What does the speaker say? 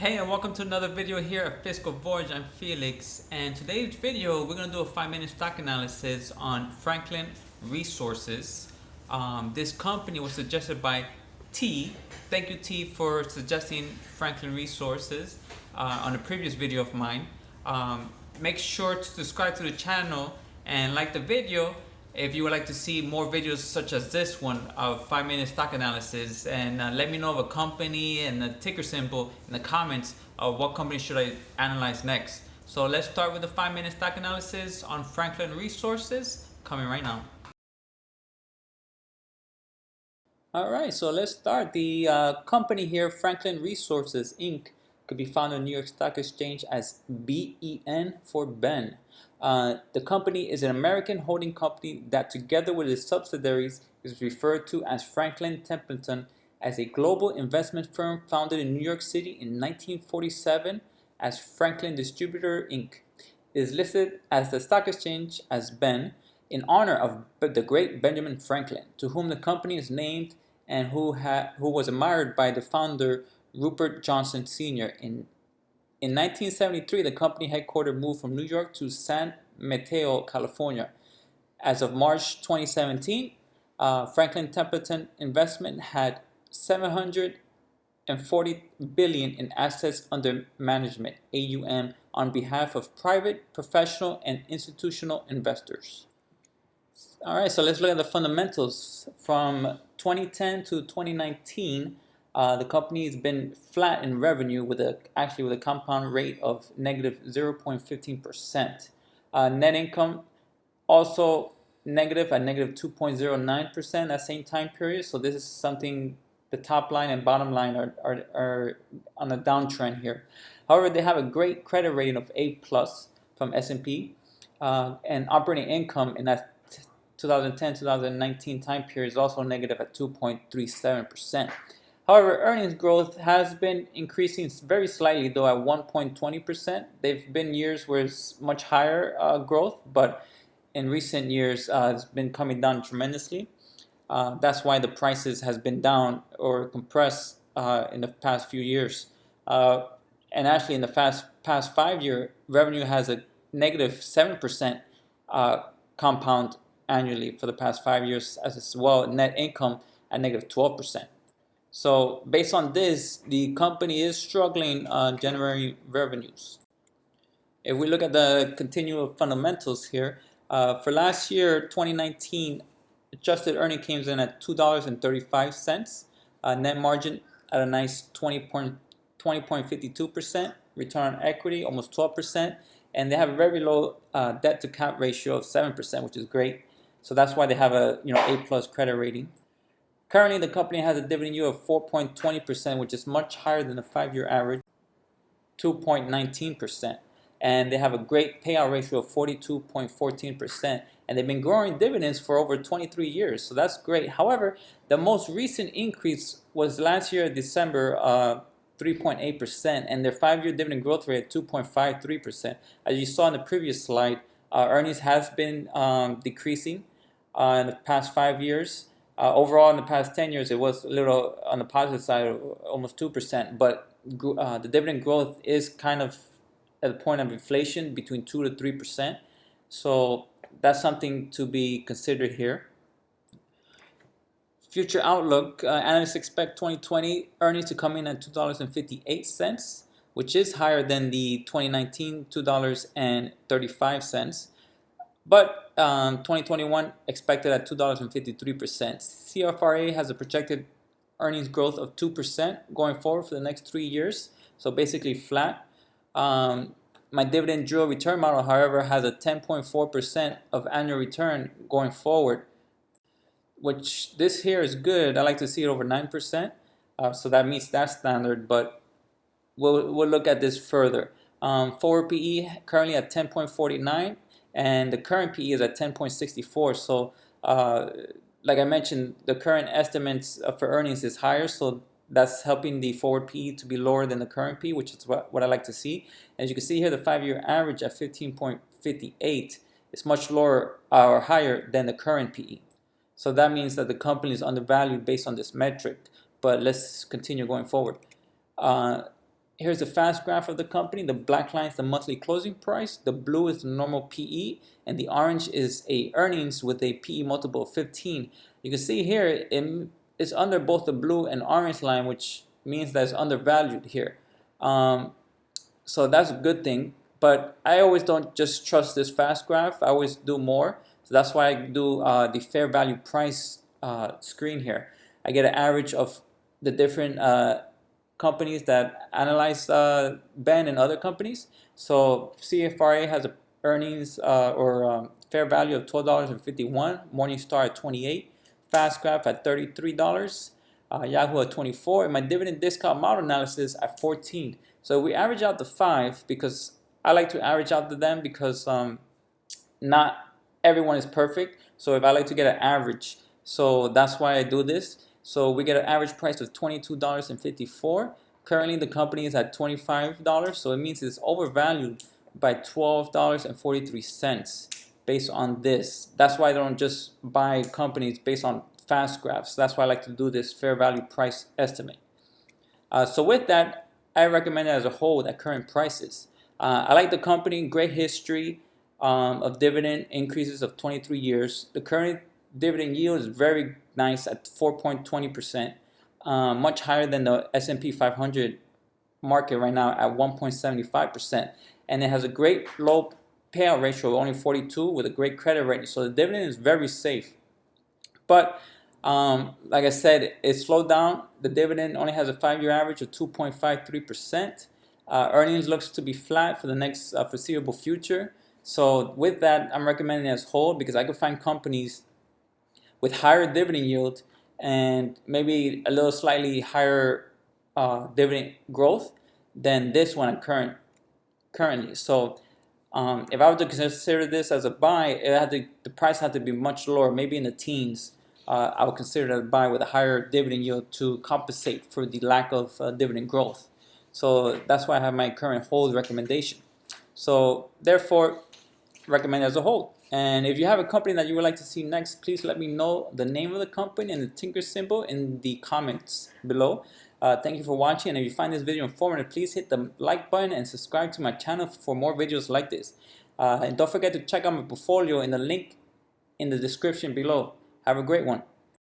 Hey, and welcome to another video here at Fiscal Voyage. I'm Felix, and today's video we're going to do a 5-minute stock analysis on Franklin Resources. This company was suggested by T. Thank you, T, for suggesting Franklin Resources on a previous video of mine. Make sure to subscribe to the channel and like the video if you would like to see more videos such as this one of 5-minute stock analysis, and let me know of a company and a ticker symbol in the comments of what company should I analyze next. So let's start with the 5-minute stock analysis on Franklin Resources, coming right now. All right, so let's start. The company here, Franklin Resources Inc., could be found on New York Stock Exchange as BEN for Ben. The company is an American holding company that, together with its subsidiaries, is referred to as Franklin Templeton, as a global investment firm founded in New York City in 1947 as Franklin Distributor Inc. It is listed as the stock exchange as Ben in honor of the great Benjamin Franklin, to whom the company is named and who was admired by the founder Rupert Johnson Sr. In 1973, the company headquarters moved from New York to San Mateo, California. As of March 2017, Franklin Templeton Investment had $740 billion in assets under management (AUM) on behalf of private, professional, and institutional investors. All right, so let's look at the fundamentals. From 2010 to 2019, the company has been flat in revenue with a compound rate of negative 0.15%. Net income also negative at negative 2.09% that same time period. So this is something, the top line and bottom line are on a downtrend here. However, they have a great credit rating of A plus from S&P, and operating income in that 2010-2019 time period is also negative at 2.37%. However, earnings growth has been increasing very slightly, though at 1.20%. They've been years where it's much higher growth, but in recent years it's been coming down tremendously. That's why the prices has been down or compressed in the past few years. And actually in the past 5-year, revenue has a negative 7% compound annually for the past 5 years, as well net income at negative 12%. So based on this, the company is struggling generating revenues. If we look at the continual fundamentals here, for last year, 2019, adjusted earnings came in at $2.35, net margin at a nice 20.52%, return on equity almost 12%, and they have a very low debt to cap ratio of 7%, which is great. So that's why they have a A plus credit rating. Currently, the company has a dividend yield of 4.20%, which is much higher than the 5-year average, 2.19%. And they have a great payout ratio of 42.14%. And they've been growing dividends for over 23 years, so that's great. However, the most recent increase was last year, December, 3.8%, and their 5-year dividend growth rate at 2.53%. As you saw in the previous slide, earnings has been decreasing in the past 5 years. Overall, in the past 10 years, it was a little on the positive side, almost 2%, but the dividend growth is kind of at the point of inflation between 2 to 3%. So that's something to be considered here. Future outlook, analysts expect 2020 earnings to come in at $2.58, which is higher than the 2019 $2.35. But 2021 expected at $2.53%. CFRA has a projected earnings growth of 2% going forward for the next 3 years, so basically flat. My dividend drill return model, however, has a 10.4% of annual return going forward, which this here is good. I like to see it over 9%, so that meets that standard, but we'll look at this further. Forward PE currently at 10.49, and the current PE is at 10.64. So like I mentioned, the current estimates for earnings is higher, so that's helping the forward PE to be lower than the current PE, which is what I like to see. As you can see here, the 5-year average at 15.58 is much lower or higher than the current PE. So that means that the company is undervalued based on this metric. But let's continue going forward. Here's the fast graph of the company. The black line is the monthly closing price. The blue is the normal PE, and the orange is a earnings with a PE multiple of 15. You can see here it's under both the blue and orange line, which means that it's undervalued here. So that's a good thing. But I always don't just trust this fast graph. I always do more. So that's why I do the fair value price screen here. I get an average of the different companies that analyze Ben and other companies. So CFRA has a earnings or fair value of $12.51, Morningstar at 28, Fastgraph at $33, Yahoo at 24, and my dividend discount model analysis at 14. So we average out the 5 because I like to average out to them because not everyone is perfect. So if I like to get an average, so that's why I do this. So we get an average price of $22.54. Currently the company is at $25, so it means it's overvalued by $12.43 based on this. That's why I don't just buy companies based on fast graphs. That's why I like to do this fair value price estimate. So with that, I recommend it as a whole at current prices. I like the company, great history of dividend increases of 23 years. The current dividend yield is very nice at 4.20%, much higher than the S&P 500 market right now at 1.75%. And it has a great low payout ratio of only 42 with a great credit rating. So the dividend is very safe. But like I said, it slowed down. The dividend only has a 5-year average of 2.53%. Earnings looks to be flat for the next foreseeable future. So with that, I'm recommending it as whole because I could find companies with higher dividend yield and maybe a little slightly higher dividend growth than this one currently. So if I were to consider this as a buy, the price had to be much lower, maybe in the teens. I would consider it a buy with a higher dividend yield to compensate for the lack of dividend growth. So that's why I have my current hold recommendation. So therefore, recommend as a whole. And if you have a company that you would like to see next, please let me know the name of the company and the tinker symbol in the comments below. Thank you for watching, and if you find this video informative, please hit the like button and subscribe to my channel for more videos like this. And don't forget to check out my portfolio in the link in the description below. Have a great one.